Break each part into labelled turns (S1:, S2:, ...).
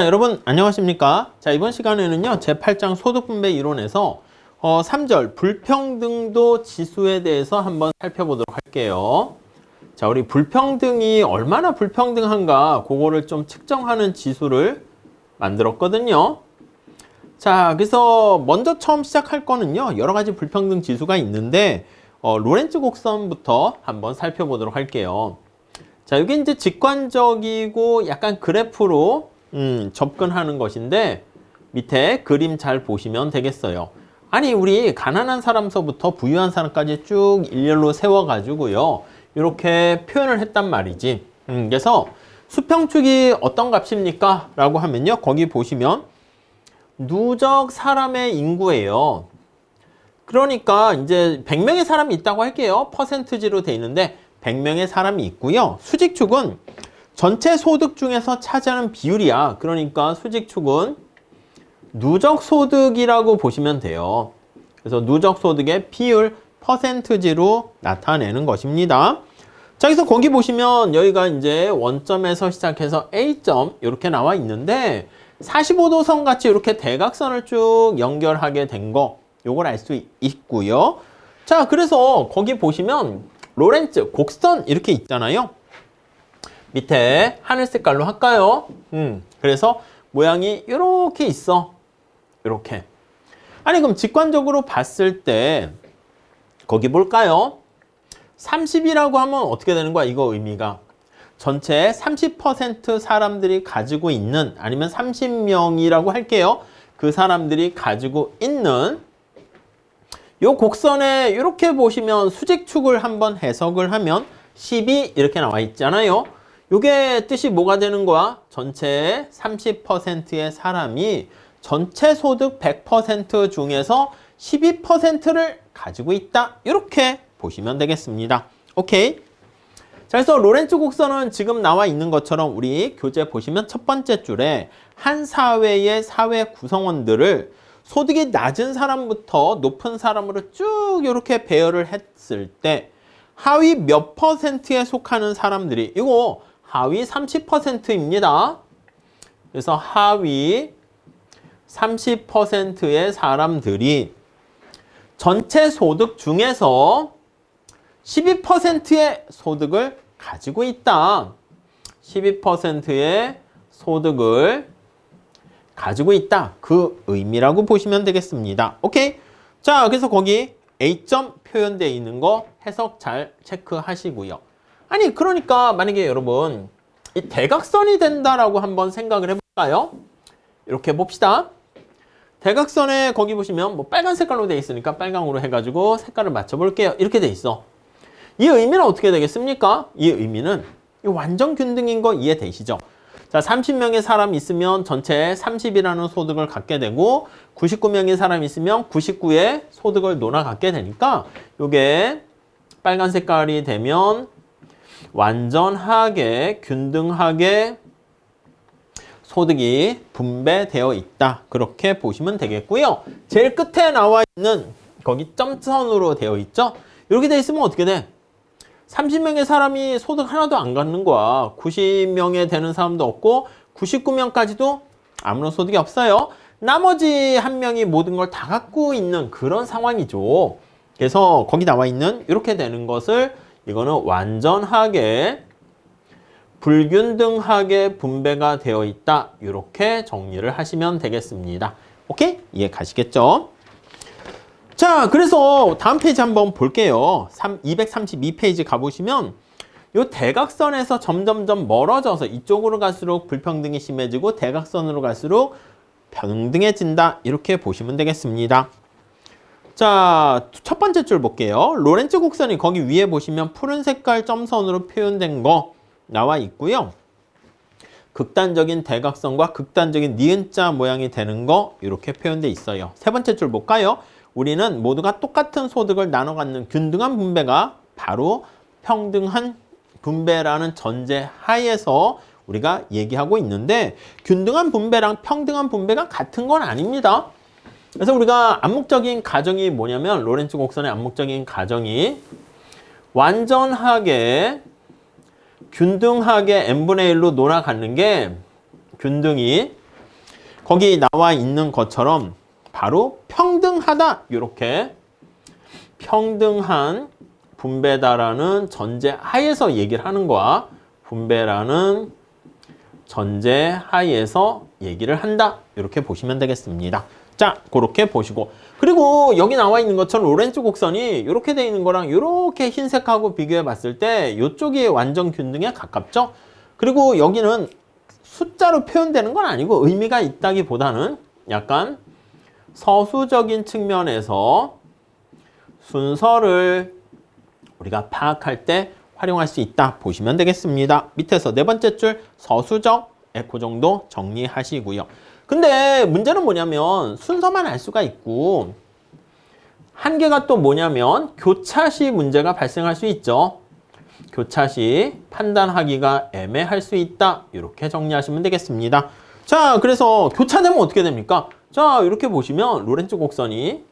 S1: 여러분 안녕하십니까? 자, 이번 시간에는요 제8장 소득분배 이론에서 3절 불평등도 지수에 대해서 한번 살펴보도록 할게요. 자, 우리 불평등이 얼마나 불평등한가 그거를 좀 측정하는 지수를 만들었거든요. 자, 그래서 먼저 처음 시작할 거는요 여러 가지 불평등 지수가 있는데 로렌츠 곡선부터 한번 살펴보도록 할게요. 자, 이게 이제 직관적이고 약간 그래프로 접근하는 것인데 밑에 그림 잘 보시면 되겠어요. 아니, 우리 가난한 사람서부터 부유한 사람까지 쭉 일렬로 세워가지고요 이렇게 표현을 했단 말이지. 그래서 수평축이 어떤 값입니까? 라고 하면요 거기 보시면 누적 사람의 인구예요. 그러니까 이제 100명의 사람이 있다고 할게요. 퍼센트지로 돼 있는데 100명의 사람이 있고요. 수직축은 전체 소득 중에서 차지하는 비율이야. 그러니까 수직축은 누적소득이라고 보시면 돼요. 그래서 누적소득의 비율 퍼센트지로 나타내는 것입니다. 자, 그래서 거기 보시면 여기가 이제 원점에서 시작해서 A점 이렇게 나와 있는데 45도선 같이 이렇게 대각선을 쭉 연결하게 된 거 요걸 알 수 있고요. 자, 그래서 거기 보시면 로렌츠 곡선 이렇게 있잖아요. 밑에 하늘 색깔로 할까요? 그래서 모양이 이렇게 있어. 이렇게. 아니, 그럼 직관적으로 봤을 때 거기 볼까요? 30이라고 하면 어떻게 되는 거야? 이거 의미가 전체 30% 사람들이 가지고 있는, 아니면 30명이라고 할게요. 그 사람들이 가지고 있는 요 곡선에 이렇게 보시면 수직축을 한번 해석을 하면 12 이렇게 나와 있잖아요. 요게 뜻이 뭐가 되는 거야? 전체 30%의 사람이 전체 소득 100% 중에서 12%를 가지고 있다. 이렇게 보시면 되겠습니다. 오케이. 자, 그래서 로렌츠 곡선은 지금 나와 있는 것처럼 우리 교재 보시면 첫 번째 줄에 한 사회의 사회 구성원들을 소득이 낮은 사람부터 높은 사람으로 쭉 이렇게 배열을 했을 때 하위 몇 퍼센트에 속하는 사람들이, 이거 하위 30%입니다. 그래서 하위 30%의 사람들이 전체 소득 중에서 12%의 소득을 가지고 있다. 12%의 소득을 가지고 있다. 그 의미라고 보시면 되겠습니다. 오케이. 자, 그래서 거기 A점 표현되어 있는 거 해석 잘 체크하시고요. 아니, 그러니까 만약에 여러분 이 대각선이 된다라고 한번 생각을 해볼까요? 이렇게 봅시다. 대각선에 거기 보시면 뭐 빨간 색깔로 되어 있으니까 빨강으로 해가지고 색깔을 맞춰볼게요. 이렇게 돼 있어. 이 의미는 어떻게 되겠습니까? 이 의미는 완전 균등인 거 이해되시죠? 자, 30명의 사람이 있으면 전체 30이라는 소득을 갖게 되고 99명의 사람이 있으면 99의 소득을 논아 갖게 되니까 요게 빨간 색깔이 되면 완전하게 균등하게 소득이 분배되어 있다. 그렇게 보시면 되겠고요. 제일 끝에 나와 있는 거기 점선으로 되어 있죠? 이렇게 돼 있으면 어떻게 돼? 30명의 사람이 소득 하나도 안 갖는 거야. 90명에 되는 사람도 없고 99명까지도 아무런 소득이 없어요. 나머지 한 명이 모든 걸 다 갖고 있는 그런 상황이죠. 그래서 거기 나와 있는 이렇게 되는 것을 이거는 완전하게 불균등하게 분배가 되어 있다. 이렇게 정리를 하시면 되겠습니다. 오케이? 이해 가시겠죠? 자, 그래서 다음 페이지 한번 볼게요. 232페이지 가보시면 이 대각선에서 점점점 멀어져서 이쪽으로 갈수록 불평등이 심해지고 대각선으로 갈수록 평등해진다. 이렇게 보시면 되겠습니다. 자, 첫 번째 줄 볼게요. 로렌츠 곡선이 거기 위에 보시면 푸른 색깔 점선으로 표현된 거 나와 있고요. 극단적인 대각선과 극단적인 니은자 모양이 되는 거 이렇게 표현돼 있어요. 세 번째 줄 볼까요? 우리는 모두가 똑같은 소득을 나눠 갖는 균등한 분배가 바로 평등한 분배라는 전제 하에서 우리가 얘기하고 있는데 균등한 분배랑 평등한 분배가 같은 건 아닙니다. 그래서 우리가 암묵적인 가정이 뭐냐면 로렌츠 곡선의 암묵적인 가정이 완전하게 균등하게 n분의 1로 놀아가는 게 균등이 거기 나와 있는 것처럼 바로 평등하다. 이렇게 평등한 분배다라는 전제 하에서 얘기를 하는 거야. 분배라는 전제 하에서 얘기를 한다. 이렇게 보시면 되겠습니다. 자, 그렇게 보시고. 그리고 여기 나와 있는 것처럼 로렌츠 곡선이 이렇게 돼 있는 거랑 이렇게 흰색하고 비교해 봤을 때 이쪽이 완전 균등에 가깝죠? 그리고 여기는 숫자로 표현되는 건 아니고 의미가 있다기보다는 약간 서술적인 측면에서 순서를 우리가 파악할 때 활용할 수 있다 보시면 되겠습니다. 밑에서 네 번째 줄 서술적 그 정도 정리하시고요. 근데 문제는 뭐냐면 순서만 알 수가 있고 한계가 또 뭐냐면 교차 시 문제가 발생할 수 있죠. 교차 시 판단하기가 애매할 수 있다. 이렇게 정리하시면 되겠습니다. 자, 그래서 교차되면 어떻게 됩니까? 자, 이렇게 보시면 로렌츠 곡선이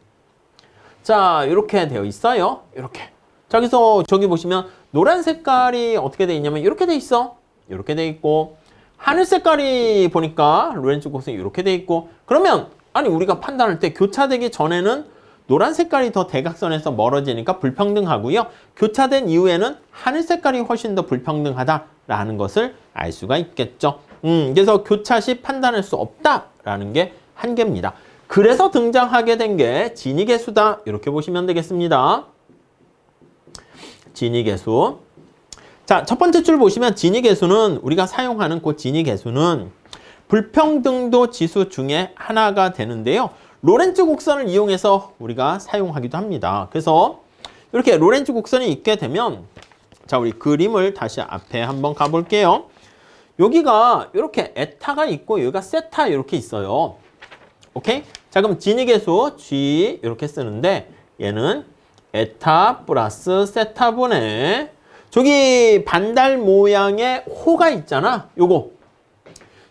S1: 자, 이렇게 되어 있어요. 이렇게. 자, 그래서 저기 보시면 노란 색깔이 어떻게 되어 있냐면 이렇게 되어 있어. 이렇게 되어 있고 하늘 색깔이 보니까 로렌츠 곡선이 이렇게 되어 있고 그러면 아니 우리가 판단할 때 교차되기 전에는 노란 색깔이 더 대각선에서 멀어지니까 불평등하고요. 교차된 이후에는 하늘 색깔이 훨씬 더 불평등하다라는 것을 알 수가 있겠죠. 그래서 교차 시 판단할 수 없다라는 게 한계입니다. 그래서 등장하게 된 게 진위계수다. 이렇게 보시면 되겠습니다. 진위계수. 자, 첫 번째 줄 보시면 진위계수는 우리가 사용하는 그 진위계수는 불평등도 지수 중에 하나가 되는데요. 로렌츠 곡선을 이용해서 우리가 사용하기도 합니다. 그래서 이렇게 로렌츠 곡선이 있게 되면 자, 우리 그림을 다시 앞에 한번 가볼게요. 여기가 이렇게 에타가 있고 여기가 세타 이렇게 있어요. 오케이? 자, 그럼 진위계수 G 이렇게 쓰는데 얘는 에타 플러스 세타분의 저기 반달 모양의 호가 있잖아. 요거.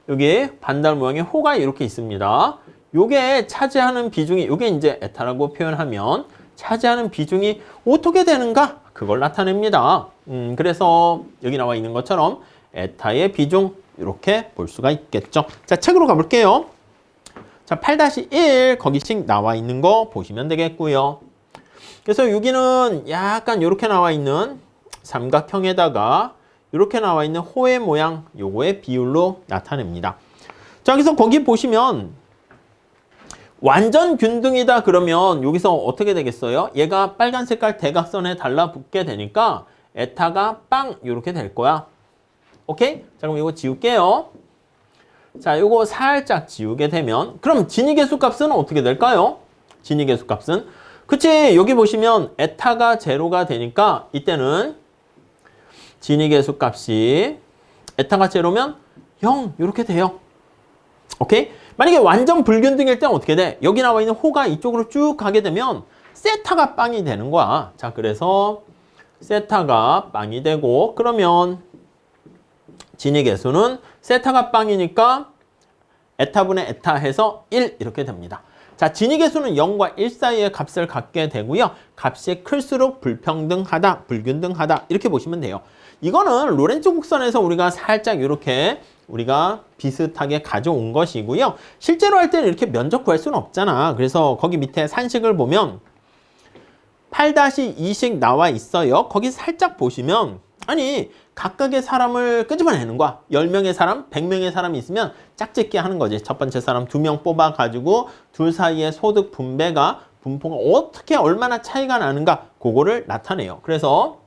S1: 여기 반달 모양의 호가 이렇게 있습니다. 요게 차지하는 비중이 요게 이제 에타라고 표현하면 차지하는 비중이 어떻게 되는가? 그걸 나타냅니다. 그래서 여기 나와 있는 것처럼 에타의 비중 이렇게 볼 수가 있겠죠. 자, 책으로 가볼게요. 자, 8-1 거기씩 나와 있는 거 보시면 되겠고요. 그래서 여기는 약간 이렇게 나와 있는 삼각형에다가 이렇게 나와 있는 호의 모양 요거의 비율로 나타냅니다. 자, 그래서 거기 보시면 완전 균등이다 그러면 여기서 어떻게 되겠어요? 얘가 빨간 색깔 대각선에 달라붙게 되니까 에타가 빵 이렇게 될 거야. 오케이? 자, 그럼 이거 지울게요. 자, 요거 살짝 지우게 되면 그럼 진위계수 값은 어떻게 될까요? 진위계수 값은 그치, 여기 보시면 에타가 제로가 되니까 이때는 진위계수 값이 에타가 제로면 0 이렇게 돼요. 오케이? 만약에 완전 불균등일 때는 어떻게 돼? 여기 나와 있는 호가 이쪽으로 쭉 가게 되면 세타가 빵이 되는 거야. 자, 그래서 세타가 빵이 되고 그러면 진위계수는 세타가 빵이니까 에타분의 에타 해서 1 이렇게 됩니다. 자, 진위계수는 0과 1 사이의 값을 갖게 되고요. 값이 클수록 불평등하다, 불균등하다 이렇게 보시면 돼요. 이거는 로렌츠 곡선에서 우리가 살짝 이렇게 우리가 비슷하게 가져온 것이고요. 실제로 할 때는 이렇게 면적 구할 수는 없잖아. 그래서 거기 밑에 산식을 보면 8-2식 나와 있어요. 거기 살짝 보시면 아니 각각의 사람을 끄집어내는 거야. 10명의 사람, 100명의 사람이 있으면 짝짓기 하는 거지. 첫 번째 사람 2명 뽑아가지고 둘 사이의 소득 분배가 분포가 어떻게 얼마나 차이가 나는가 그거를 나타내요. 그래서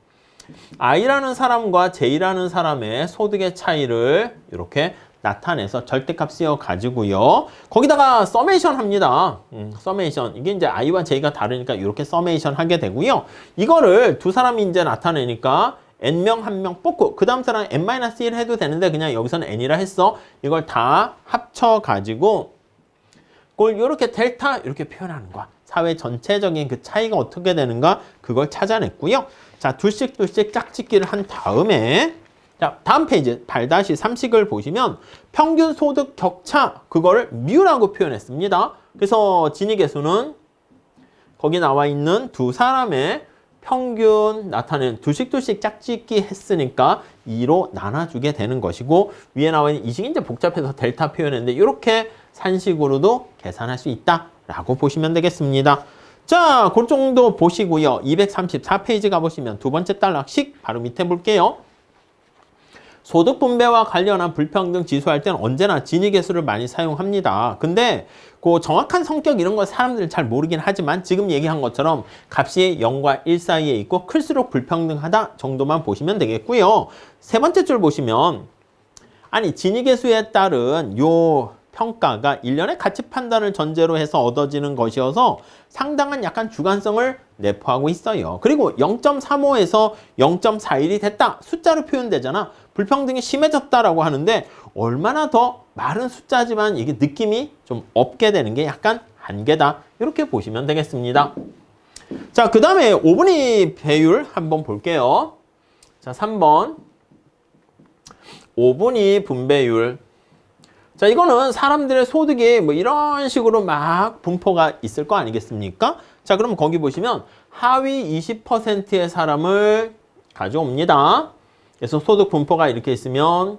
S1: I라는 사람과 J라는 사람의 소득의 차이를 이렇게 나타내서 절대값 쓰여 가지고요. 거기다가 서메이션 합니다. 서메이션. 이게 이제 I와 J가 다르니까 이렇게 서메이션 하게 되고요. 이거를 두 사람이 이제 나타내니까 N명 한 명 뽑고 그 다음 사람 N-1 해도 되는데 그냥 여기서는 N이라 했어. 이걸 다 합쳐가지고 그걸 이렇게 델타 이렇게 표현하는 거야. 사회 전체적인 그 차이가 어떻게 되는가 그걸 찾아냈고요. 자, 둘씩 짝짓기를 한 다음에 자, 다음 페이지 8-3식을 보시면 평균 소득 격차 그거를 뮤라고 표현했습니다. 그래서 진위계수는 거기 나와 있는 두 사람의 평균 나타내는 둘씩 짝짓기 했으니까 2로 나눠주게 되는 것이고 위에 나와 있는 이식이 이제 복잡해서 델타 표현했는데 이렇게 산식으로도 계산할 수 있다라고 보시면 되겠습니다. 자, 그 정도 보시고요. 234페이지 가보시면 두 번째 단락식 바로 밑에 볼게요. 소득 분배와 관련한 불평등 지수할 때는 언제나 지니계수를 많이 사용합니다. 근데 그 정확한 성격 이런 거 사람들이 잘 모르긴 하지만 지금 얘기한 것처럼 값이 0과 1 사이에 있고 클수록 불평등하다 정도만 보시면 되겠고요. 세 번째 줄 보시면 아니 지니계수에 따른 요 평가가 일련의 가치 판단을 전제로 해서 얻어지는 것이어서 상당한 약간 주관성을 내포하고 있어요. 그리고 0.35에서 0.41이 됐다. 숫자로 표현되잖아. 불평등이 심해졌다라고 하는데 얼마나 더 마른 숫자지만 이게 느낌이 좀 없게 되는 게 약간 한계다. 이렇게 보시면 되겠습니다. 자, 그 다음에 5분위 배율 한번 볼게요. 자, 3번. 5분위 분배율. 자, 이거는 사람들의 소득이 뭐 이런 식으로 막 분포가 있을 거 아니겠습니까? 자, 그럼 거기 보시면 하위 20%의 사람을 가져옵니다. 그래서 소득 분포가 이렇게 있으면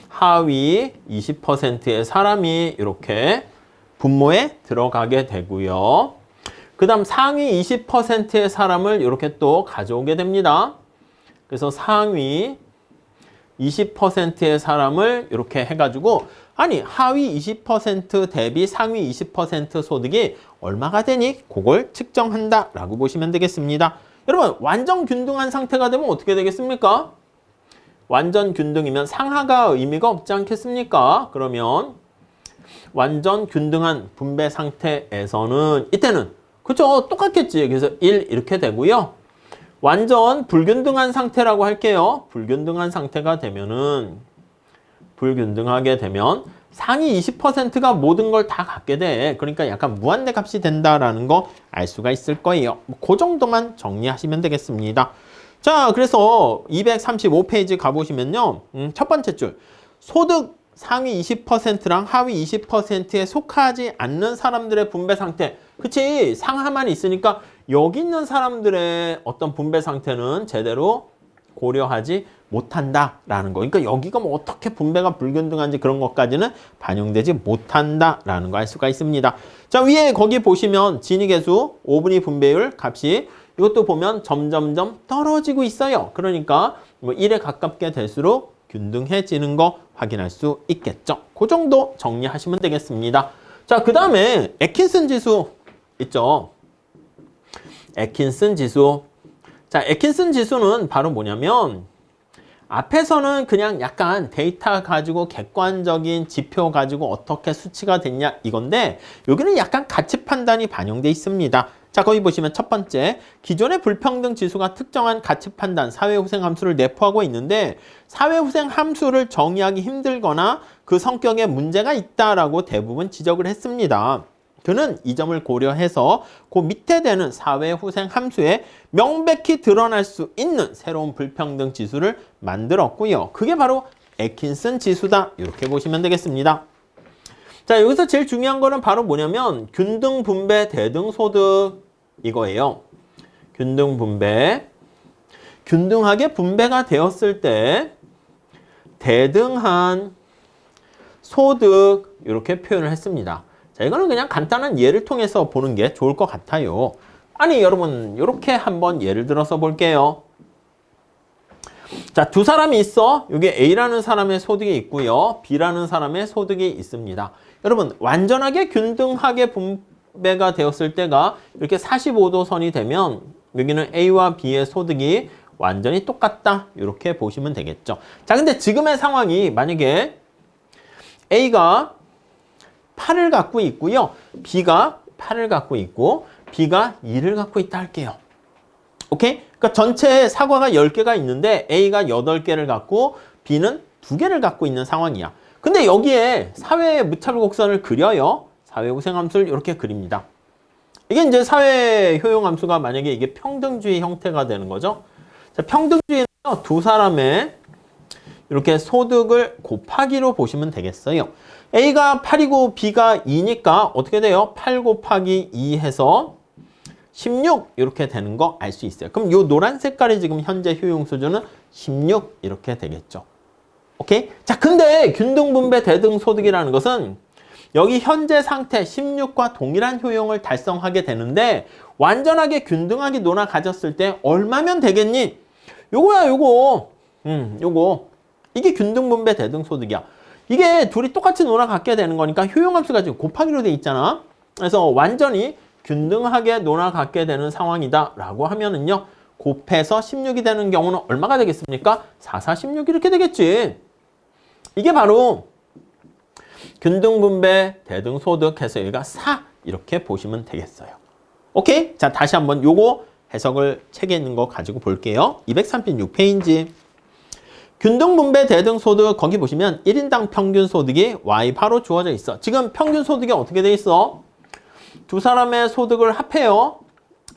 S1: 하위 20%의 사람이 이렇게 분모에 들어가게 되고요. 그 다음 상위 20%의 사람을 이렇게 또 가져오게 됩니다. 그래서 상위 20%의 사람을 이렇게 해가지고 아니 하위 20% 대비 상위 20% 소득이 얼마가 되니? 그걸 측정한다라고 보시면 되겠습니다. 여러분 완전 균등한 상태가 되면 어떻게 되겠습니까? 완전 균등이면 상하가 의미가 없지 않겠습니까? 그러면 완전 균등한 분배 상태에서는 이때는 그쵸? 똑같겠지. 그래서 1 이렇게 되고요. 완전 불균등한 상태라고 할게요. 불균등한 상태가 되면은 불균등하게 되면 상위 20%가 모든 걸 다 갖게 돼. 그러니까 약간 무한대 값이 된다라는 거 알 수가 있을 거예요. 그 정도만 정리하시면 되겠습니다. 자, 그래서 235페이지 가보시면요. 첫 번째 줄. 소득 상위 20%랑 하위 20%에 속하지 않는 사람들의 분배 상태. 그치? 상하만 있으니까 여기 있는 사람들의 어떤 분배 상태는 제대로 고려하지 못한다라는 거. 그러니까 여기가 뭐 어떻게 분배가 불균등한지 그런 것까지는 반영되지 못한다라는 거 알 수가 있습니다. 자, 위에 거기 보시면 진위계수 5분위 분배율 값이 이것도 보면 점점점 떨어지고 있어요. 그러니까 뭐 1에 가깝게 될수록 균등해지는 거 확인할 수 있겠죠. 그 정도 정리하시면 되겠습니다. 자, 그 다음에 애킨슨 지수 있죠. 애킨슨 지수. 자, 애킨슨 지수는 바로 뭐냐면 앞에서는 그냥 약간 데이터 가지고 객관적인 지표 가지고 어떻게 수치가 됐냐 이건데 여기는 약간 가치 판단이 반영돼 있습니다. 자, 거기 보시면 첫 번째, 기존의 불평등 지수가 특정한 가치 판단, 사회후생 함수를 내포하고 있는데 사회후생 함수를 정의하기 힘들거나 그 성격에 문제가 있다라고 대부분 지적을 했습니다. 그는 이 점을 고려해서 그 밑에 되는 사회후생 함수에 명백히 드러날 수 있는 새로운 불평등 지수를 만들었고요. 그게 바로 애킨슨 지수다. 이렇게 보시면 되겠습니다. 자, 여기서 제일 중요한 거는 바로 뭐냐면 균등 분배 대등 소득 이거예요. 균등 분배. 균등하게 분배가 되었을 때 대등한 소득 이렇게 표현을 했습니다. 자, 이거는 그냥 간단한 예를 통해서 보는 게 좋을 것 같아요. 아니, 여러분, 이렇게 한번 예를 들어서 볼게요. 자, 두 사람이 있어. 여기 A라는 사람의 소득이 있고요. B라는 사람의 소득이 있습니다. 여러분, 완전하게 균등하게 분배가 되었을 때가 이렇게 45도 선이 되면 여기는 A와 B의 소득이 완전히 똑같다. 이렇게 보시면 되겠죠. 자, 근데 지금의 상황이 만약에 A가 8을 갖고 있고요. B가 8을 갖고 있고 B가 2를 갖고 있다 할게요. 오케이? 그러니까 전체 사과가 10개가 있는데 A가 8개를 갖고 B는 2개를 갖고 있는 상황이야. 근데 여기에 사회의 무차별 곡선을 그려요. 사회후생함수를 이렇게 그립니다. 이게 이제 사회효용함수가 만약에 이게 평등주의 형태가 되는 거죠. 자, 평등주의는 두 사람의 이렇게 소득을 곱하기로 보시면 되겠어요. A가 8이고 B가 2니까 어떻게 돼요? 8 곱하기 2 해서 16 이렇게 되는 거 알 수 있어요. 그럼 이 노란 색깔이 지금 현재 효용 수준은 16 이렇게 되겠죠. 오케이? 자, 근데 균등분배 대등소득이라는 것은 여기 현재 상태 16과 동일한 효용을 달성하게 되는데 완전하게 균등하게 논아 가졌을 때 얼마면 되겠니? 요거야 요거. 요거. 이게 균등분배 대등소득이야. 이게 둘이 똑같이 논아 갖게 되는 거니까 효용함수가 지금 곱하기로 돼 있잖아. 그래서 완전히 균등하게 논아 갖게 되는 상황이다 라고 하면은요. 곱해서 16이 되는 경우는 얼마가 되겠습니까? 4, 4, 16 이렇게 되겠지. 이게 바로 균등분배 대등소득 해서 여기가 4 이렇게 보시면 되겠어요. 오케이? 자, 다시 한번 요거 해석을 책에 있는 거 가지고 볼게요. 236페이지. 균등분배 대등소득 거기 보시면 1인당 평균소득이 Y바로 주어져 있어. 지금 평균소득이 어떻게 돼 있어? 두 사람의 소득을 합해요.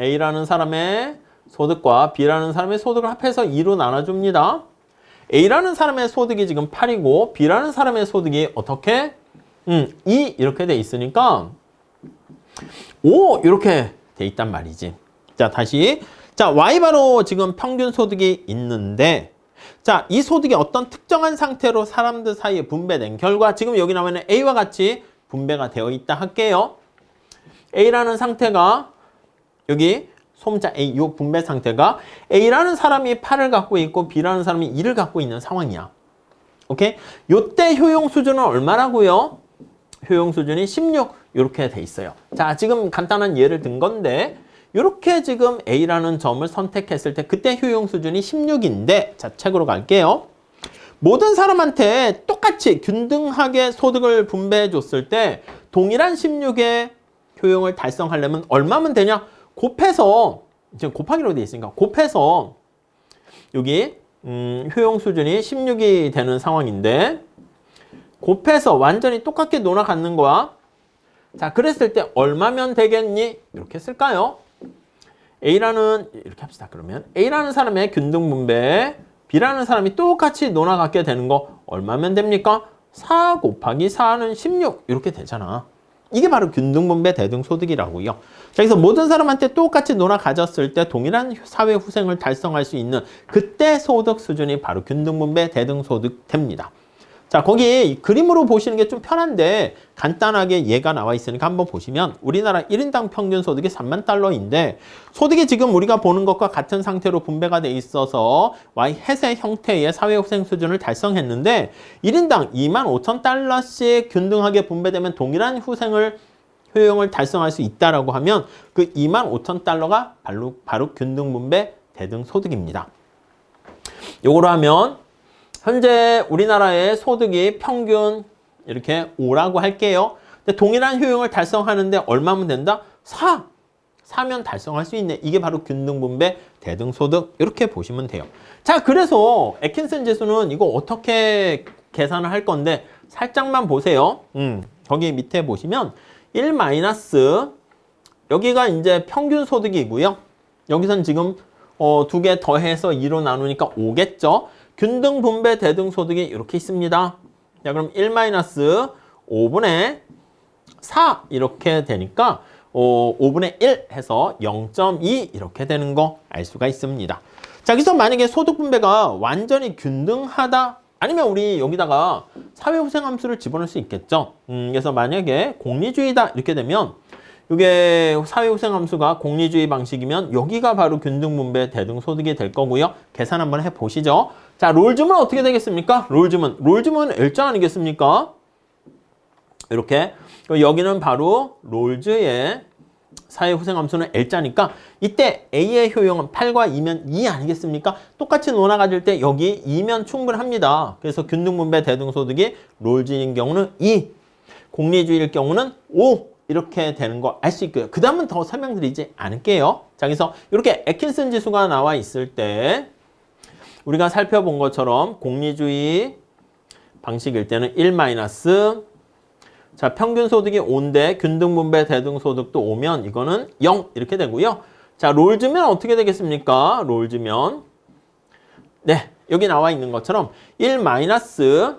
S1: A라는 사람의 소득과 B라는 사람의 소득을 합해서 2로 나눠줍니다. A라는 사람의 소득이 지금 8이고 B라는 사람의 소득이 어떻게? 2 이렇게 돼 있으니까 5 이렇게 돼 있단 말이지. 자, 다시. 자, Y바로 지금 평균소득이 있는데 자, 이 소득이 어떤 특정한 상태로 사람들 사이에 분배된 결과 지금 여기 나오는 A와 같이 분배가 되어 있다 할게요. A라는 상태가 여기 소문자 A, 이 분배 상태가 A라는 사람이 8을 갖고 있고 B라는 사람이 2를 갖고 있는 상황이야. 오케이? 요때 효용 수준은 얼마라고요? 효용 수준이 16 이렇게 돼 있어요. 자, 지금 간단한 예를 든 건데 이렇게 지금 A라는 점을 선택했을 때 그때 효용 수준이 16인데 자, 책으로 갈게요. 모든 사람한테 똑같이 균등하게 소득을 분배해 줬을 때 동일한 16의 효용을 달성하려면 얼마면 되냐? 곱해서 지금 곱하기로 되어 있으니까 곱해서 여기 효용 수준이 16이 되는 상황인데 곱해서 완전히 똑같게 논아 갖는 거야. 자, 그랬을 때 얼마면 되겠니? 이렇게 쓸까요? A라는 이렇게 합시다. 그러면 A라는 사람의 균등분배 B라는 사람이 똑같이 논아 갖게 되는 거 얼마면 됩니까? 4 곱하기 4는 16 이렇게 되잖아. 이게 바로 균등분배 대등소득이라고요. 자, 그래서 모든 사람한테 똑같이 논아 가졌을 때 동일한 사회 후생을 달성할 수 있는 그때 소득 수준이 바로 균등분배 대등소득 됩니다. 자, 거기 그림으로 보시는 게 좀 편한데 간단하게 얘가 나와 있으니까 한번 보시면 우리나라 1인당 평균 소득이 3만 달러인데 소득이 지금 우리가 보는 것과 같은 상태로 분배가 돼 있어서 Y 햇의 형태의 사회후생 수준을 달성했는데 1인당 2만 5천 달러씩 균등하게 분배되면 동일한 효용을 달성할 수 있다라고 하면 그 2만 5천 달러가 바로 균등분배 대등소득입니다. 요거로 하면 현재 우리나라의 소득이 평균 이렇게 5라고 할게요. 근데 동일한 효용을 달성하는데 얼마면 된다? 4! 4면 달성할 수 있네. 이게 바로 균등분배 대등소득 이렇게 보시면 돼요. 자, 그래서 애킨슨 지수는 이거 어떻게 계산을 할 건데 살짝만 보세요. 거기 밑에 보시면 1 마이너스 여기가 이제 평균 소득이고요. 여기선 지금 두 개 더해서 2로 나누니까 5겠죠. 균등분배 대등소득이 이렇게 있습니다. 자, 그럼 1-5분의 4 이렇게 되니까 5분의 1 해서 0.2 이렇게 되는 거 알 수가 있습니다. 자, 여기서 만약에 소득분배가 완전히 균등하다 아니면 우리 여기다가 사회후생함수를 집어넣을 수 있겠죠. 그래서 만약에 공리주의다 이렇게 되면 이게 사회후생함수가 공리주의 방식이면 여기가 바로 균등분배 대등소득이 될 거고요. 계산 한번 해보시죠. 자, 롤즘은 어떻게 되겠습니까? 롤즘은 L자 아니겠습니까? 이렇게 여기는 바로 롤즈의 사회후생함수는 L자니까 이때 A의 효용은 8과 2면 2 아니겠습니까? 똑같이 논아 가질 때 여기 2면 충분합니다. 그래서 균등분배 대등소득이 롤즈인 경우는 2, 공리주의일 경우는 5 이렇게 되는 거 알 수 있고요. 그 다음은 더 설명드리지 않을게요. 자, 그래서 이렇게 애킨슨 지수가 나와 있을 때 우리가 살펴본 것처럼 공리주의 방식일 때는 1 마이너스 자, 평균 소득이 5인데 균등분배 대등소득도 5면 이거는 0 이렇게 되고요. 자, 롤즈면 어떻게 되겠습니까? 롤즈면 네, 여기 나와 있는 것처럼 1 마이너스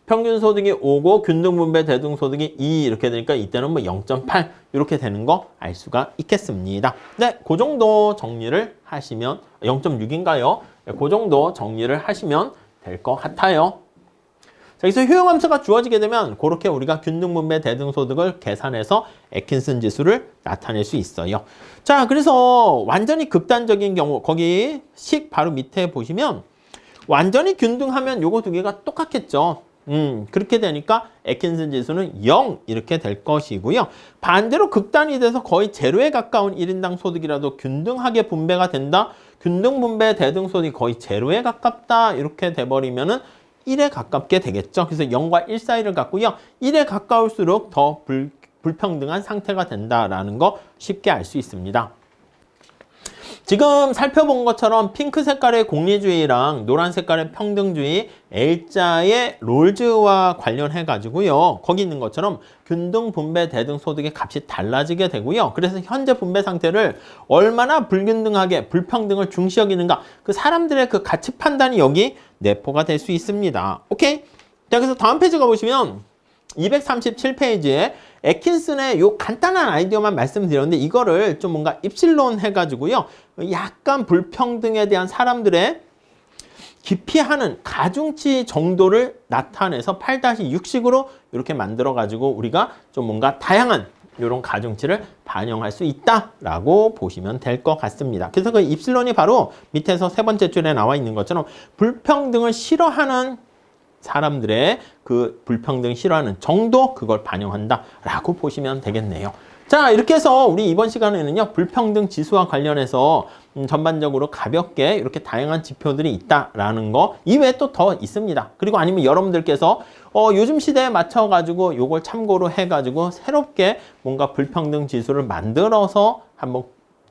S1: 평균 소득이 5고 균등분배 대등소득이 2 이렇게 되니까 이때는 뭐 0.8 이렇게 되는 거 알 수가 있겠습니다. 네, 그 정도 정리를 하시면 0.6인가요? 네, 그 정도 정리를 하시면 될 것 같아요. 여기서 효용함수가 주어지게 되면 그렇게 우리가 균등분배 대등소득을 계산해서 애킨슨 지수를 나타낼 수 있어요. 자, 그래서 완전히 극단적인 경우 거기 식 바로 밑에 보시면 완전히 균등하면 요거 두 개가 똑같겠죠. 그렇게 되니까 애킨슨 지수는 0 이렇게 될 것이고요. 반대로 극단이 돼서 거의 제로에 가까운 1인당 소득이라도 균등하게 분배가 된다. 균등 분배 대등 소득이 거의 제로에 가깝다. 이렇게 돼버리면은 1에 가깝게 되겠죠. 그래서 0과 1 사이를 갖고요. 1에 가까울수록 더 불평등한 상태가 된다라는 거 쉽게 알 수 있습니다. 지금 살펴본 것처럼 핑크 색깔의 공리주의랑 노란 색깔의 평등주의, L자의 롤즈와 관련해 가지고요. 거기 있는 것처럼 균등 분배 대등 소득의 값이 달라지게 되고요. 그래서 현재 분배 상태를 얼마나 불균등하게 불평등을 중시 여기는가, 그 사람들의 그 가치 판단이 여기 내포가 될 수 있습니다. 오케이? 자, 그래서 다음 페이지 가보시면 237페이지에 애킨슨의 요 간단한 아이디어만 말씀드렸는데 이거를 좀 뭔가 입실론 해가지고요. 약간 불평등에 대한 사람들의 기피하는 가중치 정도를 나타내서 8-6식으로 이렇게 만들어가지고 우리가 좀 뭔가 다양한 이런 가중치를 반영할 수 있다라고 보시면 될 것 같습니다. 그래서 그 입실론이 바로 밑에서 세 번째 줄에 나와 있는 것처럼 불평등을 싫어하는 사람들의 그 불평등 싫어하는 정도, 그걸 반영한다라고 보시면 되겠네요. 자, 이렇게 해서 우리 이번 시간에는요, 불평등 지수와 관련해서 전반적으로 가볍게 이렇게 다양한 지표들이 있다라는 거 이외에 또 더 있습니다. 그리고 아니면 여러분들께서 요즘 시대에 맞춰가지고 요걸 참고로 해가지고 새롭게 뭔가 불평등 지수를 만들어서 한번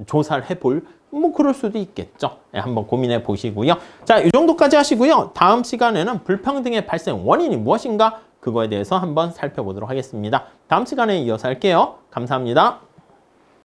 S1: 조사를 해볼, 뭐 그럴 수도 있겠죠. 네, 한번 고민해 보시고요. 자, 이 정도까지 하시고요. 다음 시간에는 불평등의 발생 원인이 무엇인가, 그거에 대해서 한번 살펴보도록 하겠습니다. 다음 시간에 이어서 할게요. 감사합니다.